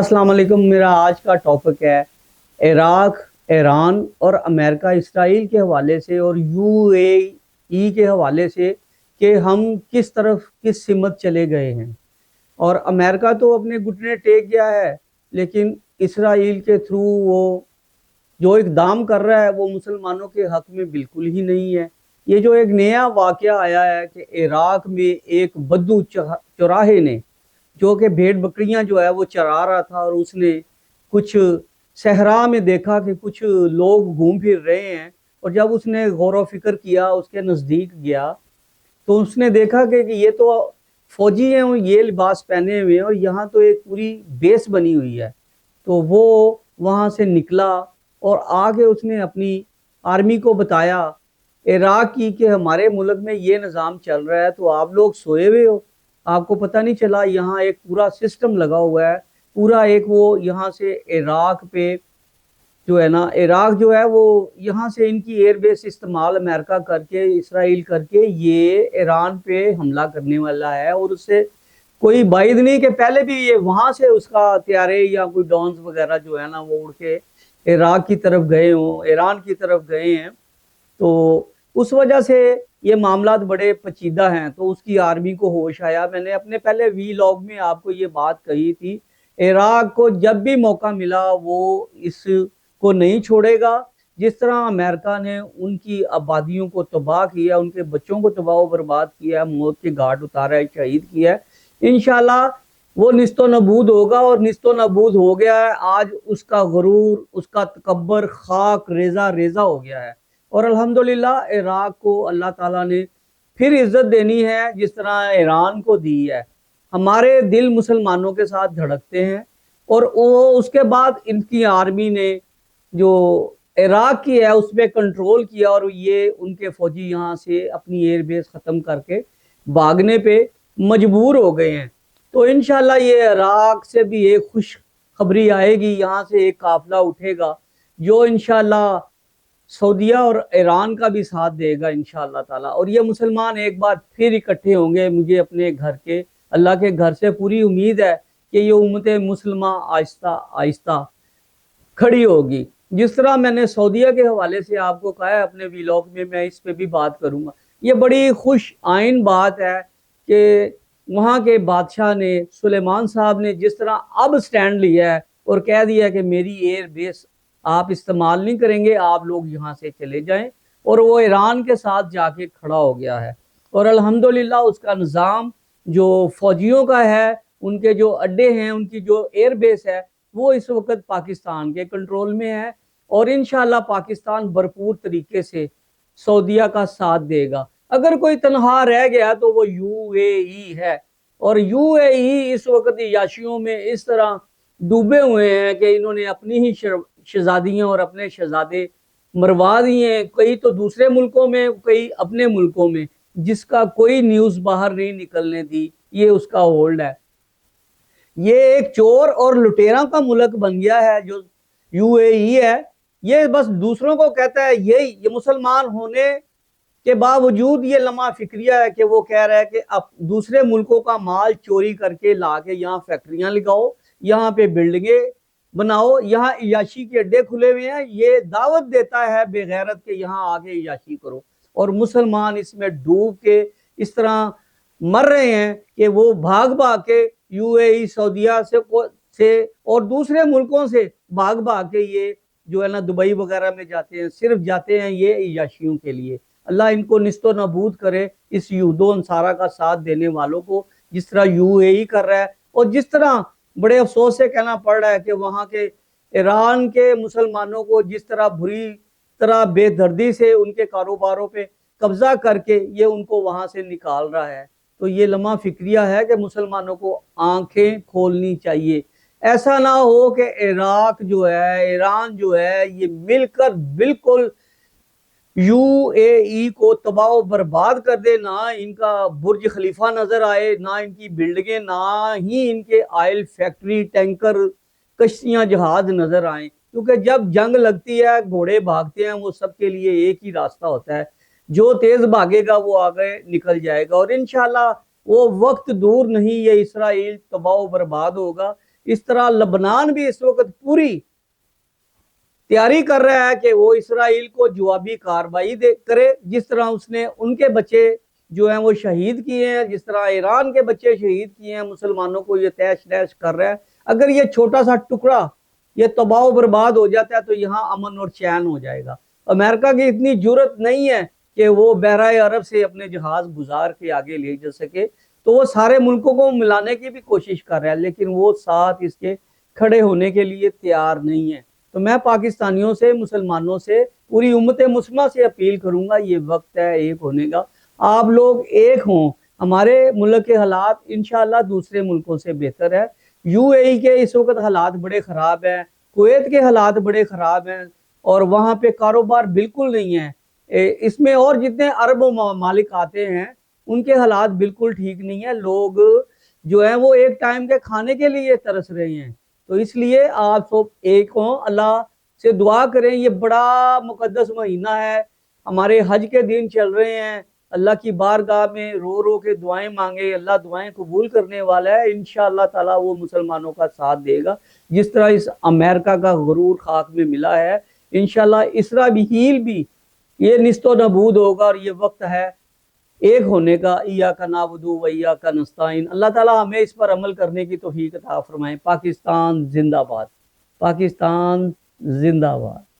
अस्सलाम वालेकुम। मेरा आज का टॉपिक है इराक, ईरान और अमेरिका इसराइल के हवाले से और यूएई के हवाले से कि हम किस तरफ किस सिमत चले गए हैं। और अमेरिका तो अपने घुटने टेक गया है, लेकिन इसराइल के थ्रू वो जो इकदाम कर रहा है वो मुसलमानों के हक में बिल्कुल ही नहीं है। ये जो एक नया वाक़या आया है कि इराक में एक बद्दू चौराहे ने जो कि भेड़ बकरियां जो है वो चरा रहा था, और उसने कुछ सहरा में देखा कि कुछ लोग घूम फिर रहे हैं। और जब उसने गौर व फिक्र किया, उसके नज़दीक गया, तो उसने देखा कि ये तो फौजी हैं और ये लिबास पहने हुए हैं और यहाँ तो एक पूरी बेस बनी हुई है। तो वो वहाँ से निकला और आके उसने अपनी आर्मी को बताया इराक की कि हमारे मुल्क में ये निज़ाम चल रहा है, तो आप लोग सोए हुए हो, आपको पता नहीं चला। यहाँ एक पूरा सिस्टम लगा हुआ है, पूरा एक वो यहाँ से इराक पे जो है ना, इराक जो है वो यहाँ से इनकी एयरबेस इस्तेमाल अमेरिका करके इसराइल करके ये ईरान पे हमला करने वाला है। और उससे कोई बाइद नहीं कि पहले भी ये वहाँ से उसका त्यारे या कोई डॉन्स वगैरह जो है ना वो उड़ के इराक की तरफ गए हों, ईरान की तरफ गए हैं। तो उस वजह से ये मामलात बड़े पेचीदा हैं। तो उसकी आर्मी को होश आया। मैंने अपने पहले वीलॉग में आपको ये बात कही थी, इराक को जब भी मौका मिला वो इसको नहीं छोड़ेगा। जिस तरह अमेरिका ने उनकी आबादियों को तबाह किया, उनके बच्चों को तबाह बर्बाद किया, मौत के घाट उतारा है, शहीद किया है, इंशाल्लाह वो निस्तो नबूद होगा। और निस्तो नबूद हो गया है। आज उसका गुरूर, उसका तकब्बर खाक रेजा रेजा हो गया है। और अल्हम्दुलिल्लाह इराक को अल्लाह ताला ने फिर इज्जत देनी है जिस तरह ईरान को दी है। हमारे दिल मुसलमानों के साथ धड़कते हैं। और वो उसके बाद इनकी आर्मी ने जो इराक की है उस पर कंट्रोल किया, और ये उनके फौजी यहाँ से अपनी एयरबेस ख़त्म करके भागने पे मजबूर हो गए हैं। तो इंशाल्लाह ये इराक से भी एक खुश खबरी आएगी, यहाँ से एक काफिला उठेगा जो इंशाल्लाह सऊदीया और ईरान का भी साथ देगा इंशाअल्लाह ताला। और ये मुसलमान एक बार फिर इकट्ठे होंगे। मुझे अपने घर के अल्लाह के घर से पूरी उम्मीद है कि ये उम्मत मुसलमान आहिस्ता आहिस्ता खड़ी होगी। जिस तरह मैंने सऊदीया के हवाले से आपको कहा है अपने व्लॉग में, मैं इस पे भी बात करूंगा। ये बड़ी खुश आइन बात है कि वहाँ के बादशाह ने, सुलेमान साहब ने जिस तरह अब स्टैंड लिया है और कह दिया कि मेरी एयर बेस आप इस्तेमाल नहीं करेंगे, आप लोग यहाँ से चले जाएं। और वो ईरान के साथ जाके खड़ा हो गया है। और अल्हम्दुलिल्लाह उसका निज़ाम जो फौजियों का है, उनके जो अड्डे हैं, उनकी जो एयर बेस है, वो इस वक्त पाकिस्तान के कंट्रोल में है। और इंशाल्लाह पाकिस्तान भरपूर तरीके से सऊदीया का साथ देगा। अगर कोई तनहा रह गया तो वो यूएई है। और यूएई इस वक्त याशियों में इस तरह डूबे हुए हैं कि इन्होंने अपनी ही शहजादियां और अपने शहजादे मरवा दिए हैं, कई तो दूसरे मुल्कों में, कई अपने मुल्कों में, जिसका कोई न्यूज़ बाहर नहीं निकलने दी। ये उसका होल्ड है। ये एक चोर और लुटेरा का मुल्क बन गया है जो यूएई है। ये बस दूसरों को कहता है, ये मुसलमान होने के बावजूद ये लम्हा फिक्रिया है कि वो कह रहा है कि अब दूसरे मुल्कों का माल चोरी करके ला के यहाँ फैक्ट्रियां लगाओ, यहाँ पे बिल्डिंगें बनाओ, यहाँ इयाशी के अड्डे खुले हुए हैं। ये दावत देता है बेगैरत के यहाँ आके इयाशी करो। और मुसलमान इसमें डूब के इस तरह मर रहे हैं कि वो भाग भाग के यूएई, सऊदीया से और दूसरे मुल्कों से भाग भाग के ये जो है ना दुबई वगैरह में जाते हैं, सिर्फ जाते हैं ये इयाशियों के लिए। अल्लाह इनको निस्तो नबूद करे, इस यूदो अंसारा का साथ देने वालों को, जिस तरह यूएई कर रहा है। और जिस तरह बड़े अफसोस से कहना पड़ रहा है कि वहाँ के ईरान के मुसलमानों को जिस तरह बुरी तरह बेदर्दी से उनके कारोबारों पे कब्जा करके ये उनको वहाँ से निकाल रहा है। तो ये लम्हा फिक्रिया है कि मुसलमानों को आंखें खोलनी चाहिए। ऐसा ना हो कि इराक जो है, ईरान जो है, ये मिलकर बिल्कुल यूएई को तबाह बर्बाद कर दे। ना इनका बुर्ज खलीफा नजर आए, ना इनकी बिल्डिंगें, ना ही इनके ऑयल फैक्ट्री, टैंकर, कश्तियां, जहाज नजर आए। क्योंकि जब जंग लगती है, घोड़े भागते हैं, वो सबके लिए एक ही रास्ता होता है, जो तेज भागेगा वो आगे निकल जाएगा। और इंशाल्लाह वो वक्त दूर नहीं, ये इसराइल तबाह बर्बाद होगा। اس طرح لبنان بھی اس وقت پوری تیاری کر رہا ہے کہ وہ اسرائیل کو جوابی کارروائی کرے، جس طرح اس نے ان کے بچے جو ہیں وہ شہید کیے ہیں، جس طرح ایران کے بچے شہید کیے ہیں، مسلمانوں کو یہ تیش نیش کر رہا ہے۔ اگر یہ چھوٹا سا ٹکڑا یہ تباہ و برباد ہو جاتا ہے تو یہاں امن اور چین ہو جائے گا۔ امریکہ کی اتنی جرت نہیں ہے کہ وہ بحرہ عرب سے اپنے جہاز گزار کے آگے لے جا سکے، تو وہ سارے ملکوں کو ملانے کی بھی کوشش کر رہا ہے، لیکن وہ ساتھ اس کے کھڑے ہونے کے لیے تیار نہیں ہے۔ تو میں پاکستانیوں سے، مسلمانوں سے، پوری امت مسلمہ سے اپیل کروں گا، یہ وقت ہے ایک ہونے کا، آپ لوگ ایک ہوں۔ ہمارے ملک کے حالات انشاءاللہ دوسرے ملکوں سے بہتر ہے۔ یو اے ای کے اس وقت حالات بڑے خراب ہیں، کویت کے حالات بڑے خراب ہیں، اور وہاں پہ کاروبار بالکل نہیں ہے۔ اس میں اور جتنے عرب ممالک آتے ہیں ان کے حالات بالکل ٹھیک نہیں ہے، لوگ جو ہیں وہ ایک ٹائم کے کھانے کے لیے ترس رہے ہیں۔ تو اس لیے آپ سب ایک ہوں، اللہ سے دعا کریں۔ یہ بڑا مقدس مہینہ ہے، ہمارے حج کے دن چل رہے ہیں، اللہ کی بارگاہ میں رو رو کے دعائیں مانگے، اللہ دعائیں قبول کرنے والا ہے، انشاءاللہ تعالی وہ مسلمانوں کا ساتھ دے گا، جس طرح اس امریکہ کا غرور خاک میں ملا ہے۔ انشاءاللہ اسرائیل بھی یہ نیست و نابود ہوگا، اور یہ وقت ہے ایک ہونے کا۔ ایاک نعبد و ایاک نستعین۔ اللہ تعالی ہمیں اس پر عمل کرنے کی توفیق عطا فرمائے۔ پاکستان زندہ باد، پاکستان زندہ باد۔